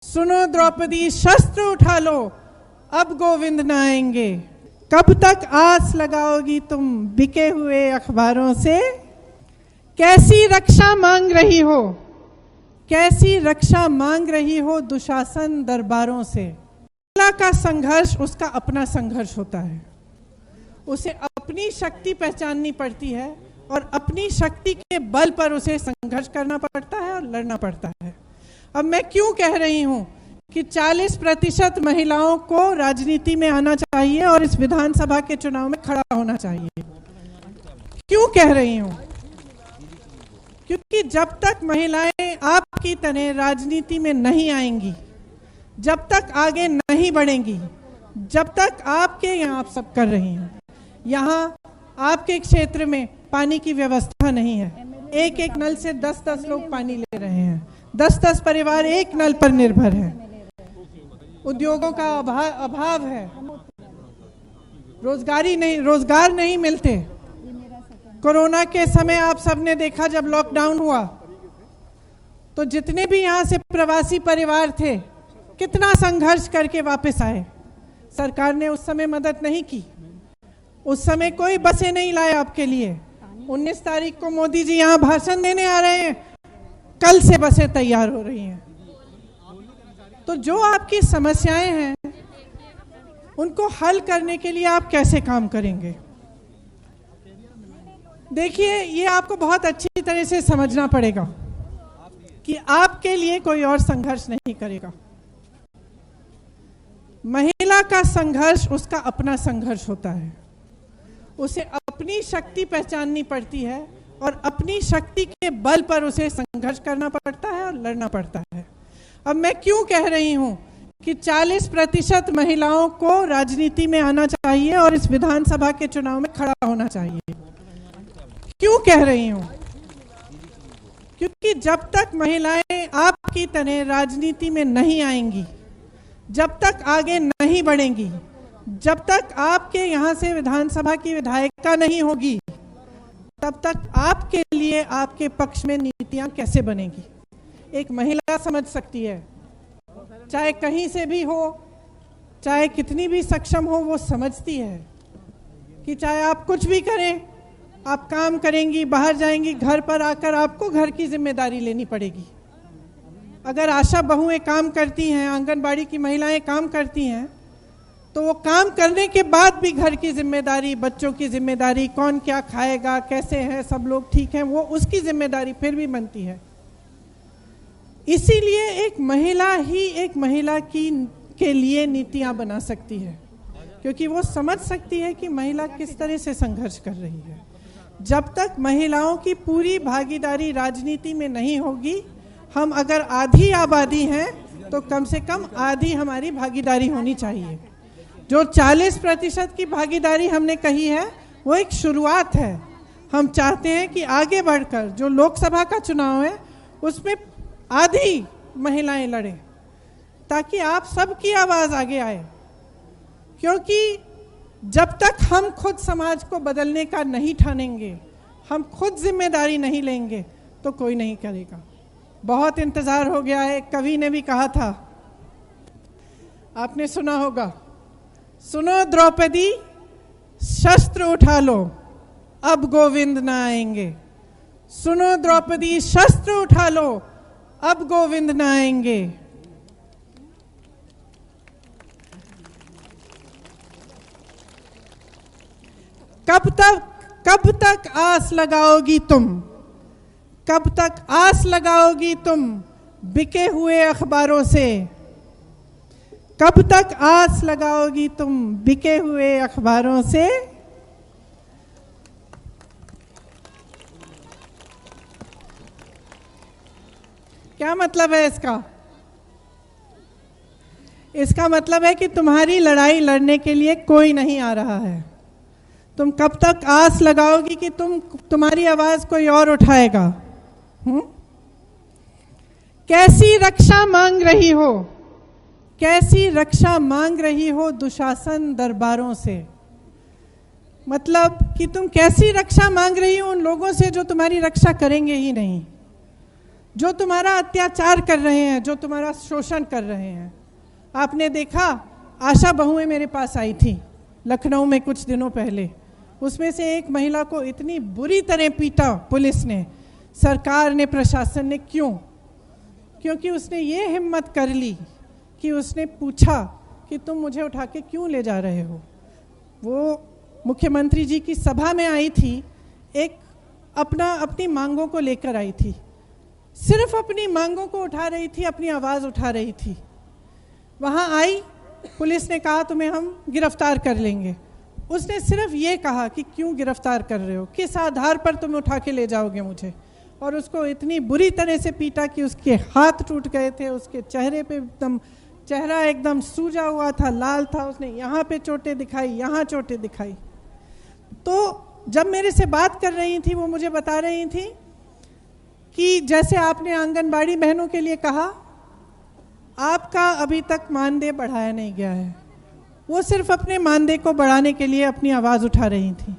सुनो द्रौपदी शस्त्र उठा लो, अब गोविंद न आएंगे। कब तक आस लगाओगी तुम बिके हुए अखबारों से? कैसी रक्षा मांग रही हो, कैसी रक्षा मांग रही हो दुशासन दरबारों से? महिला का संघर्ष उसका अपना संघर्ष होता है। उसे अपनी शक्ति पहचाननी पड़ती है और अपनी शक्ति के बल पर उसे संघर्ष करना पड़ता है और लड़ना पड़ता है। अब मैं क्यों कह रही हूं कि 40% महिलाओं को राजनीति में आना चाहिए और इस विधानसभा के चुनाव में खड़ा होना चाहिए? क्यों कह रही हूं? क्योंकि जब तक महिलाएं आपकी तरह राजनीति में नहीं आएंगी, जब तक आगे नहीं बढ़ेंगी, जब तक आपके यहाँ आप सब कर रही हैं, यहाँ आपके क्षेत्र में पानी की व्यवस्था नहीं है। एक एक नल से 10-10 लोग पानी ले रहे हैं, 10-10 परिवार एक नल पर निर्भर है। उद्योगों का अभाव है, रोजगार नहीं मिलते। कोरोना के समय आप सबने देखा, जब लॉकडाउन हुआ तो जितने भी यहाँ से प्रवासी परिवार थे कितना संघर्ष करके वापस आए। सरकार ने उस समय मदद नहीं की, उस समय कोई बसें नहीं लाए आपके लिए। 19 तारीख को मोदी जी यहाँ भाषण देने आ रहे हैं, कल से बसें तैयार हो रही हैं। तो जो आपकी समस्याएं हैं उनको हल करने के लिए आप कैसे काम करेंगे? देखिए, ये आपको बहुत अच्छी तरह से समझना पड़ेगा कि आपके लिए कोई और संघर्ष नहीं करेगा। महिला का संघर्ष उसका अपना संघर्ष होता है। उसे अपनी शक्ति पहचाननी पड़ती है और अपनी शक्ति के बल पर उसे संघर्ष करना पड़ता है और लड़ना पड़ता है। अब मैं क्यों कह रही हूं कि 40% महिलाओं को राजनीति में आना चाहिए और इस विधानसभा के चुनाव में खड़ा होना चाहिए? क्यों कह रही हूं? क्योंकि जब तक महिलाएं आपकी तरह राजनीति में नहीं आएंगी, जब तक आगे नहीं बढ़ेंगी, जब तक आपके यहाँ से विधानसभा की विधायिका नहीं होगी, तब तक आपके लिए आपके पक्ष में नीतियां कैसे बनेगी? एक महिला समझ सकती है, चाहे कहीं से भी हो, चाहे कितनी भी सक्षम हो, वो समझती है कि चाहे आप कुछ भी करें, आप काम करेंगी, बाहर जाएंगी, घर पर आकर आपको घर की जिम्मेदारी लेनी पड़ेगी। अगर आशा बहुएं काम करती हैं, आंगनबाड़ी की महिलाएं काम करती हैं, तो वो काम करने के बाद भी घर की जिम्मेदारी, बच्चों की जिम्मेदारी, कौन क्या खाएगा, कैसे हैं सब लोग ठीक हैं, वो उसकी जिम्मेदारी फिर भी बनती है। इसीलिए एक महिला ही एक महिला के लिए नीतियां बना सकती है, क्योंकि वो समझ सकती है कि महिला किस तरह से संघर्ष कर रही है। जब तक महिलाओं की पूरी भागीदारी राजनीति में नहीं होगी, हम अगर आधी आबादी हैं तो कम से कम आधी हमारी भागीदारी होनी चाहिए। जो 40% की भागीदारी हमने कही है वो एक शुरुआत है। हम चाहते हैं कि आगे बढ़कर जो लोकसभा का चुनाव है उसमें आधी महिलाएं लड़ें, ताकि आप सबकी आवाज़ आगे आए। क्योंकि जब तक हम खुद समाज को बदलने का नहीं ठानेंगे, हम खुद जिम्मेदारी नहीं लेंगे, तो कोई नहीं करेगा। बहुत इंतज़ार हो गया है। कवि ने भी कहा था, आपने सुना होगा, सुनो द्रौपदी शस्त्र उठा लो, अब गोविंद न आएंगे। सुनो द्रौपदी शस्त्र उठा लो, अब गोविंद न आएंगे। कब तक आस लगाओगी तुम, कब तक आस लगाओगी तुम बिके हुए अखबारों से? कब तक आस लगाओगी तुम बिके हुए अखबारों से? क्या मतलब है इसका? इसका मतलब है कि तुम्हारी लड़ाई लड़ने के लिए कोई नहीं आ रहा है। तुम कब तक आस लगाओगी कि तुम्हारी आवाज कोई और उठाएगा? कैसी रक्षा मांग रही हो, कैसी रक्षा मांग रही हो दुशासन दरबारों से? मतलब कि तुम कैसी रक्षा मांग रही हो उन लोगों से जो तुम्हारी रक्षा करेंगे ही नहीं। जो तुम्हारा अत्याचार कर रहे हैं, जो तुम्हारा शोषण कर रहे हैं। आपने देखा, आशा बहुएं मेरे पास आई थी लखनऊ में कुछ दिनों पहले, उसमें से एक महिला को इतनी बुरी तरह पीटा पुलिस ने, सरकार ने, प्रशासन ने। क्यों? क्योंकि उसने ये हिम्मत कर ली कि उसने पूछा कि तुम मुझे उठा के क्यों ले जा रहे हो। वो मुख्यमंत्री जी की सभा में आई थी, एक अपनी मांगों को लेकर आई थी, सिर्फ अपनी मांगों को उठा रही थी, अपनी आवाज़ उठा रही थी। वहाँ आई, पुलिस ने कहा तुम्हें हम गिरफ्तार कर लेंगे। उसने सिर्फ ये कहा कि क्यों गिरफ्तार कर रहे हो, किस आधार पर तुम उठा के ले जाओगे मुझे। और उसको इतनी बुरी तरह से पीटा कि उसके हाथ टूट गए थे, उसके चेहरे पे चेहरा एकदम सूजा हुआ था, लाल था। उसने यहाँ पे चोटें दिखाई, यहाँ चोटें दिखाई। तो जब मेरे से बात कर रही थी, वो मुझे बता रही थी कि जैसे आपने आंगनबाड़ी बहनों के लिए कहा, आपका अभी तक मानदेय बढ़ाया नहीं गया है। वो सिर्फ अपने मानदेय को बढ़ाने के लिए अपनी आवाज़ उठा रही थी।